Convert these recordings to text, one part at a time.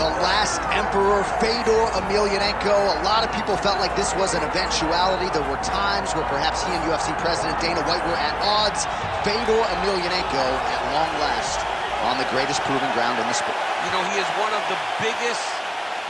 The last emperor, Fedor Emelianenko. A lot of people felt like this was an eventuality. There were times where perhaps he and UFC President Dana White were at odds. Fedor Emelianenko, at long last, on the greatest proving ground in the sport. You know, he is one of the biggest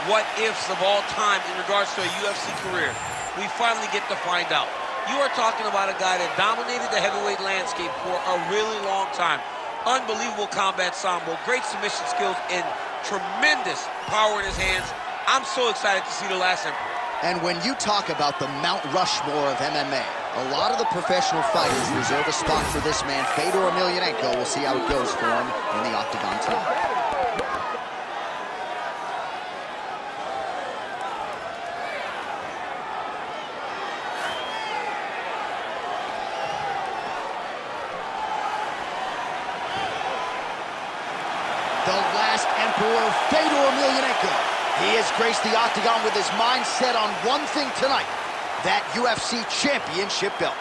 what-ifs of all time in regards to a UFC career. We finally get to find out. You are talking about a guy that dominated the heavyweight landscape for a really long time. Unbelievable combat sambo, great submission skills, and tremendous power in his hands. I'm so excited to see the last emperor. And when you talk about the Mount Rushmore of MMA, a lot of the professional fighters reserve a spot for this man, Fedor Emelianenko. We'll see how it goes for him in the octagon tonight. The last emperor, Fedor Emelianenko. He has graced the octagon with his mind set on one thing tonight, that UFC championship belt.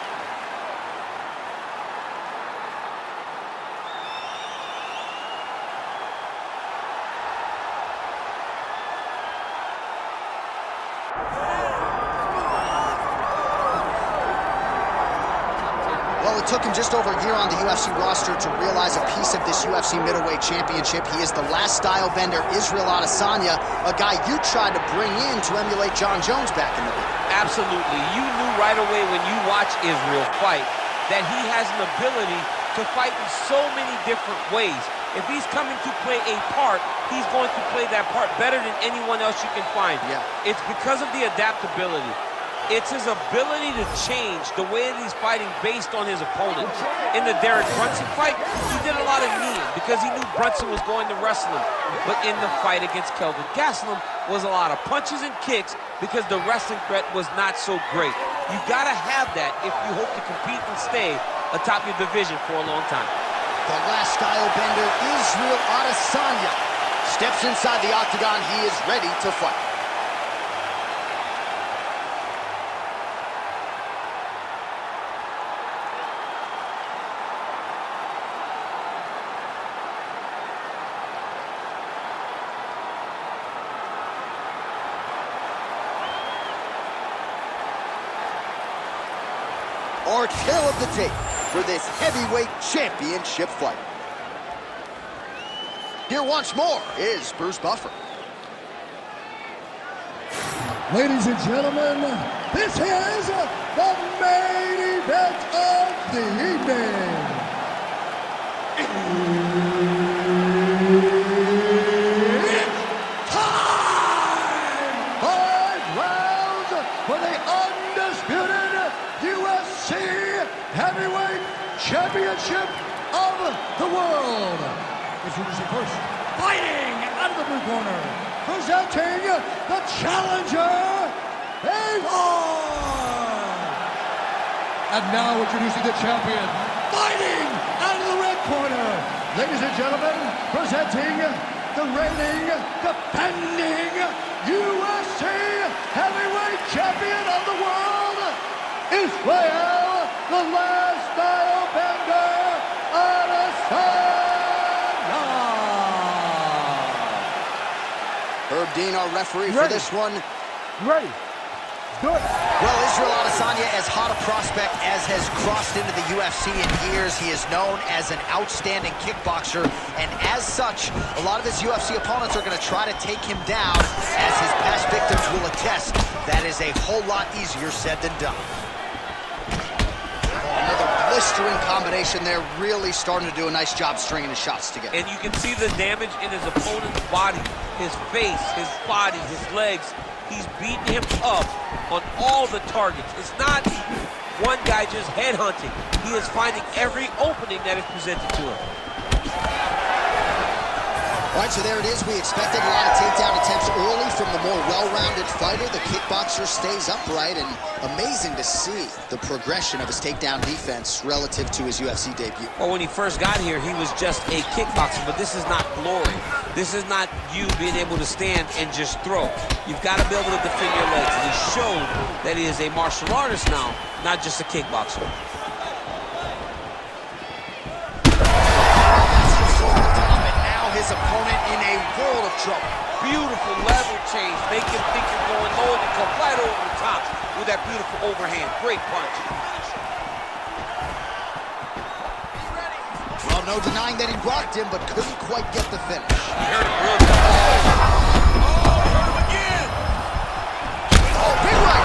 Well, it took him just over a year on the UFC roster to realize a piece of this UFC middleweight championship. He is the last style bender, Israel Adesanya, a guy you tried to bring in to emulate John Jones back in the day. Absolutely. You knew right away when you watched Israel fight that he has an ability to fight in so many different ways. If he's coming to play a part, he's going to play that part better than anyone else you can find. Yeah. It's because of the adaptability. It's his ability to change the way that he's fighting based on his opponent. In the Derek Brunson fight, he did a lot of kneeing because he knew Brunson was going to wrestle him. But in the fight against Kelvin Gastelum was a lot of punches and kicks because the wrestling threat was not so great. You gotta have that if you hope to compete and stay atop your division for a long time. The last style bender, Israel Adesanya, steps inside the octagon. He is ready to fight. Our tale of the tape for this heavyweight championship fight. Here once more is Bruce Buffer. Ladies and gentlemen, this is the main event of the evening. It's time! 5 rounds for the undisputed UFC Heavyweight Championship of the world. Introducing first, fighting out of the blue corner, presenting the challenger, Fedor. And now introducing the champion, fighting out of the red corner. Ladies and gentlemen, presenting the reigning, defending UFC Heavyweight Champion of the world, Israel, the last style bender, Adesanya. Herb Dean, our referee for this one. Ready? Do it. Well, Israel Adesanya, as hot a prospect as has crossed into the UFC in years. He is known as an outstanding kickboxer, and as such, a lot of his UFC opponents are going to try to take him down. As his past victims will attest, that is a whole lot easier said than done. Another blistering combination there, really starting to do a nice job stringing his shots together. And you can see the damage in his opponent's body, his face, his body, his legs. He's beating him up on all the targets. It's not one guy just headhunting. He is finding every opening that is presented to him. All right, so there it is. We expected a lot of takedown attempts early from the more well-rounded fighter. The kickboxer stays upright, and amazing to see the progression of his takedown defense relative to his UFC debut. Well, when he first got here, he was just a kickboxer, but this is not glory. This is not you being able to stand and just throw. You've got to be able to defend your legs, and he showed that he is a martial artist now, not just a kickboxer. His his opponent in a world of trouble. Beautiful level change. Make him think you're going low and come right over the top with that beautiful overhand. Great punch. Well, no denying that he rocked him, but couldn't quite get the finish. He hurt him real good. Hurt him again. Oh, big right.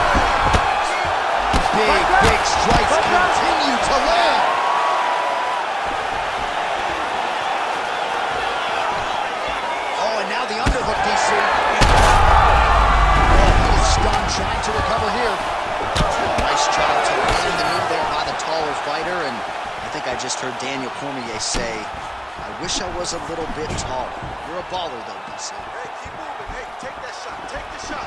Big strikes continue to land. Oh, and now the underhook, DC. Oh, he is stunned, trying to recover here. Nice job to land the knee there by the taller fighter, and I think I just heard Daniel Cormier say, I wish I was a little bit taller. You're a baller, though, DC. Hey, keep moving. Hey, take that shot. Take the shot.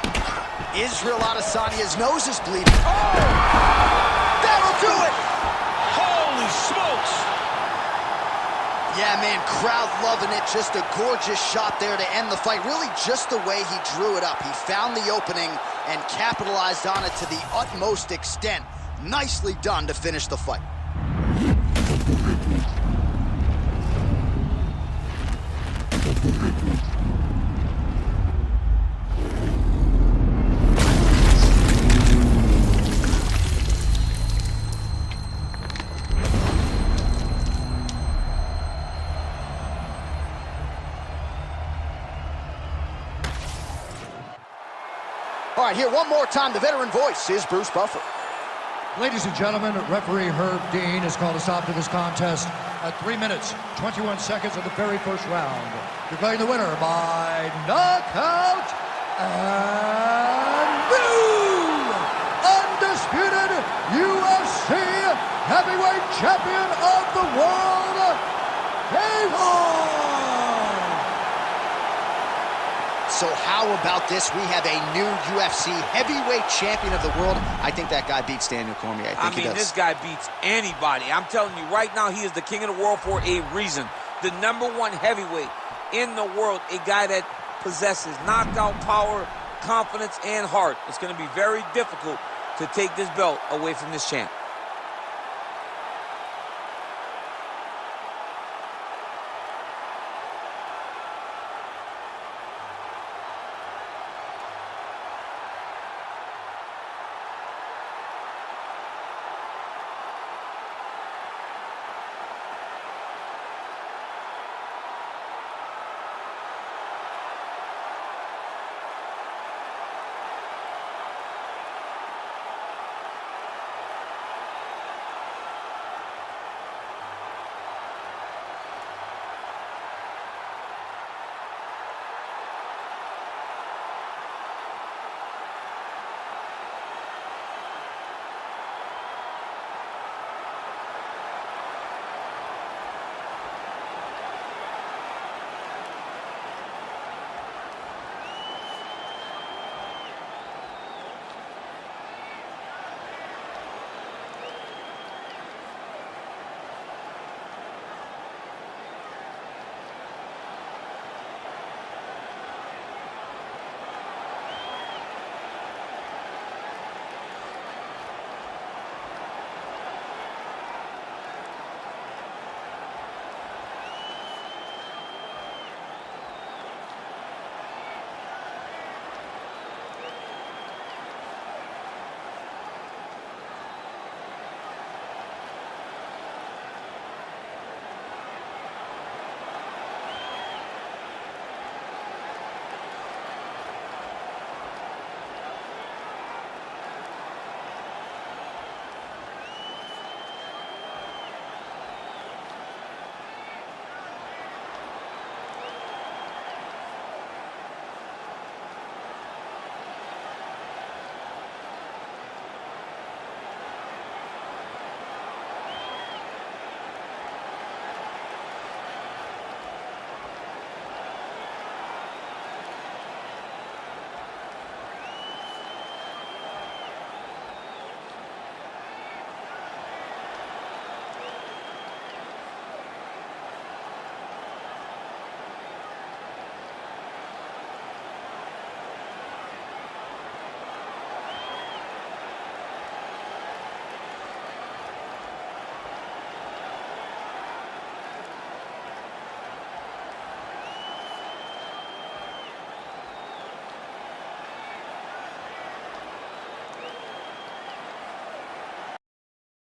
Israel Adesanya's nose is bleeding. Oh! That'll do it! Holy smokes! Yeah, man, crowd loving it. Just a gorgeous shot there to end the fight. Really just the way he drew it up. He found the opening and capitalized on it to the utmost extent. Nicely done to finish the fight. All right, here one more time, the veteran voice is Bruce Buffer. Ladies and gentlemen, referee Herb Dean has called a stop to this contest at 3 minutes, 21 seconds of the very first round. Declaring the winner by knockout and new undisputed UFC heavyweight champion of the world, Fedor! So how about this? We have a new UFC heavyweight champion of the world. I think that guy beats Daniel Cormier. I think he does. This guy beats anybody. I'm telling you right now, he is the king of the world for a reason. The #1 heavyweight in the world, a guy that possesses knockout power, confidence, and heart. It's going to be very difficult to take this belt away from this champ.